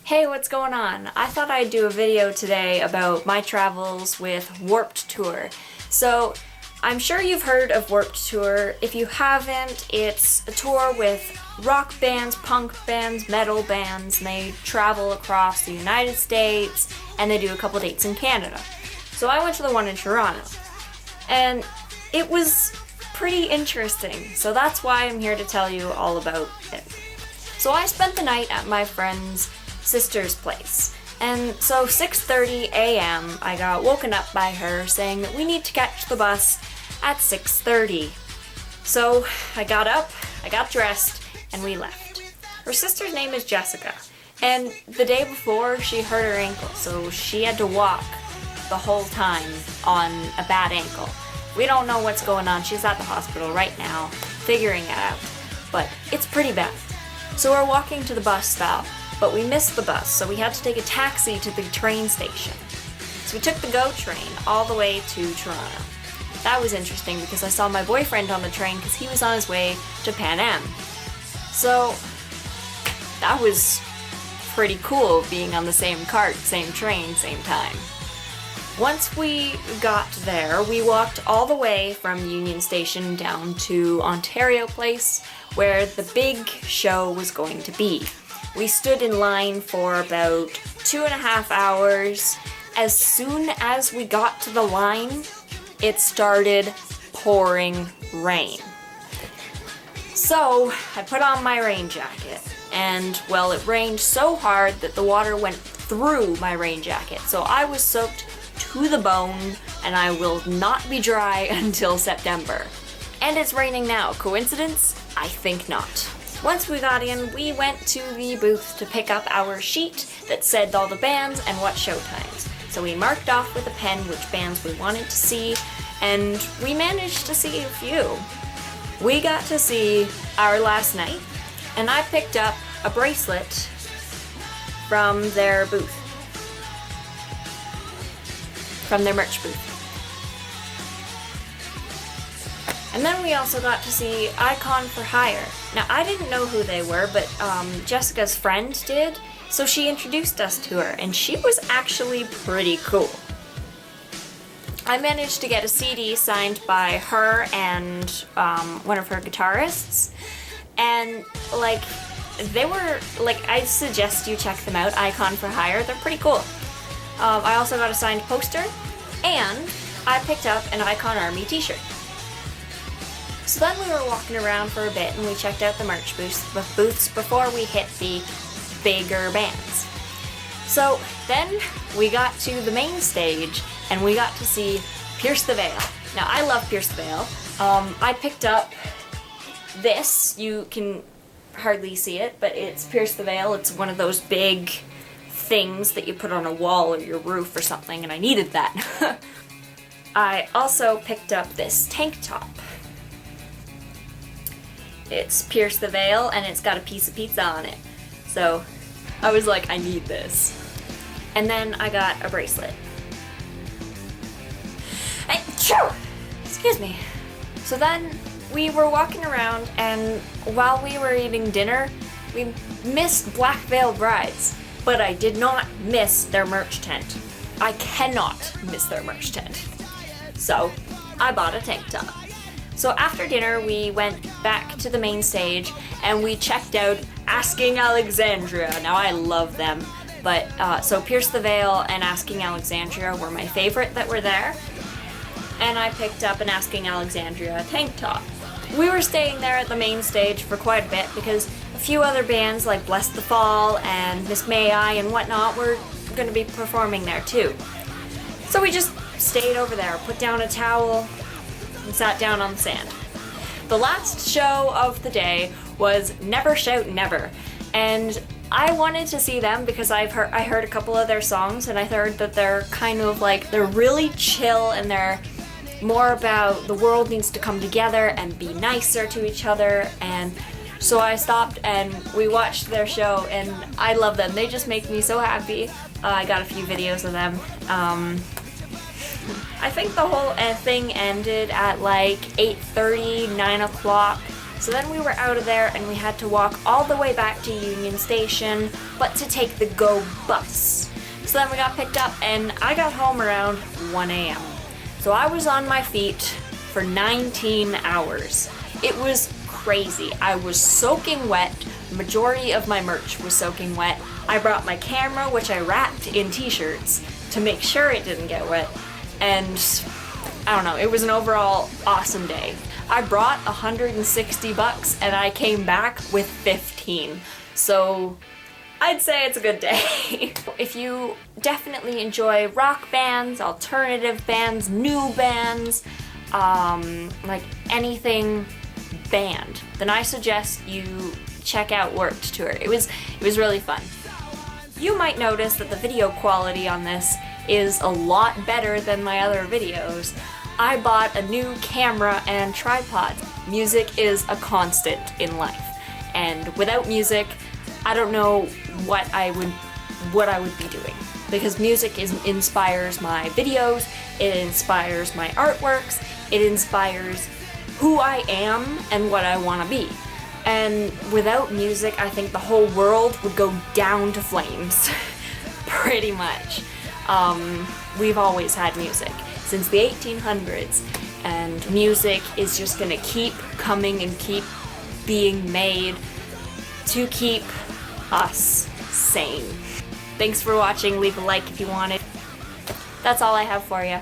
Hey, what's going on? I thought I'd do a video today about my travels with Warped Tour. So, I'm sure you've heard of Warped Tour. If you haven't, it's a tour with rock bands, punk bands, metal bands, and they travel across the United States, and they do a couple dates in Canada. So I went to the one in Toronto, and it was pretty interesting, so that's why I'm here to tell you all about it. So I spent the night at my friend's sister's place, and so 6:30 a.m. I got woken up by her saying that we need to catch the bus at 6:30. So I got up, I got dressed, and we left. Her sister's name is Jessica, and the day before she hurt her ankle, so she had to walk the whole time on a bad ankle. We don't know what's going on. She's at the hospital right now, figuring it out, but it's pretty bad. So we're walking to the bus stop, but we missed the bus, so we had to take a taxi to the train station. So we took the GO train all the way to Toronto. That was interesting because I saw my boyfriend on the train because he was on his way to Pan Am. So that was pretty cool, being on the same cart, same train, same time. Once we got there, we walked all the way from Union Station down to Ontario Place, where the big show was going to be. We stood in line for about 2.5 hours. As soon as we got to the line, it started pouring rain. So I put on my rain jacket, and well, it rained so hard that the water went through my rain jacket. So I was soaked to the bone, and I will not be dry until September. And it's raining now. Coincidence? I think not. Once we got in, we went to the booth to pick up our sheet that said all the bands and what show times. So we marked off with a pen which bands we wanted to see, and we managed to see a few. We got to see Our Last Night, and I picked up a bracelet from their booth. From their merch booth. And then we also got to see Icon for Hire. Now, I didn't know who they were, but Jessica's friend did, so she introduced us to her, and she was actually pretty cool. I managed to get a CD signed by her and one of her guitarists, and they were, I suggest you check them out, Icon for Hire, they're pretty cool. I also got a signed poster, and I picked up an Icon Army t-shirt. So then we were walking around for a bit, and we checked out the merch booths before we hit the bigger bands. So then we got to the main stage, and we got to see Pierce the Veil. Now, I love Pierce the Veil. I picked up this. You can hardly see it, but it's Pierce the Veil. It's one of those big things that you put on a wall or your roof or something, and I needed that. I also picked up this tank top. It's Pierce the Veil, and it's got a piece of pizza on it. So I was like, I need this. And then I got a bracelet. Excuse me. So then we were walking around, and while we were eating dinner, we missed Black Veil Brides. But I did not miss their merch tent. I cannot miss their merch tent. So I bought a tank top. So after dinner, we went back to the main stage, and we checked out Asking Alexandria. Now, I love them, but so Pierce the Veil and Asking Alexandria were my favorite that were there, and I picked up an Asking Alexandria tank top. We were staying there at the main stage for quite a bit because a few other bands like Bless the Fall and Miss May I and whatnot were going to be performing there too. So we just stayed over there, put down a towel, and sat down on the sand. The last show of the day was Never Shout Never, and I wanted to see them because I heard a couple of their songs, and I heard that they're kind of they're really chill, and they're more about the world needs to come together and be nicer to each other. And so I stopped and we watched their show, and I love them. They just make me so happy. I got a few videos of them. I think the whole thing ended at 8:30, 9 o'clock, So then we were out of there and we had to walk all the way back to Union Station, but to take the GO bus. So then we got picked up and I got home around 1 a.m. So I was on my feet for 19 hours. It was crazy. I was soaking wet. The majority of my merch was soaking wet. I brought my camera, which I wrapped in t-shirts to make sure it didn't get wet. And I don't know, it was an overall awesome day. I brought $160 and I came back with 15. So I'd say it's a good day. If you definitely enjoy rock bands, alternative bands, new bands, like anything band, then I suggest you check out Warped Tour. It was really fun. You might notice that the video quality on this is a lot better than my other videos. I bought a new camera and tripod. Music is a constant in life, and without music, I don't know what I would be doing, because music inspires my videos, it inspires my artworks, it inspires who I am and what I want to be. And without music, I think the whole world would go down to flames, pretty much. We've always had music since the 1800s, and music is just gonna keep coming and keep being made to keep us sane. Thanks for watching. Leave a like if you want it. That's all I have for you.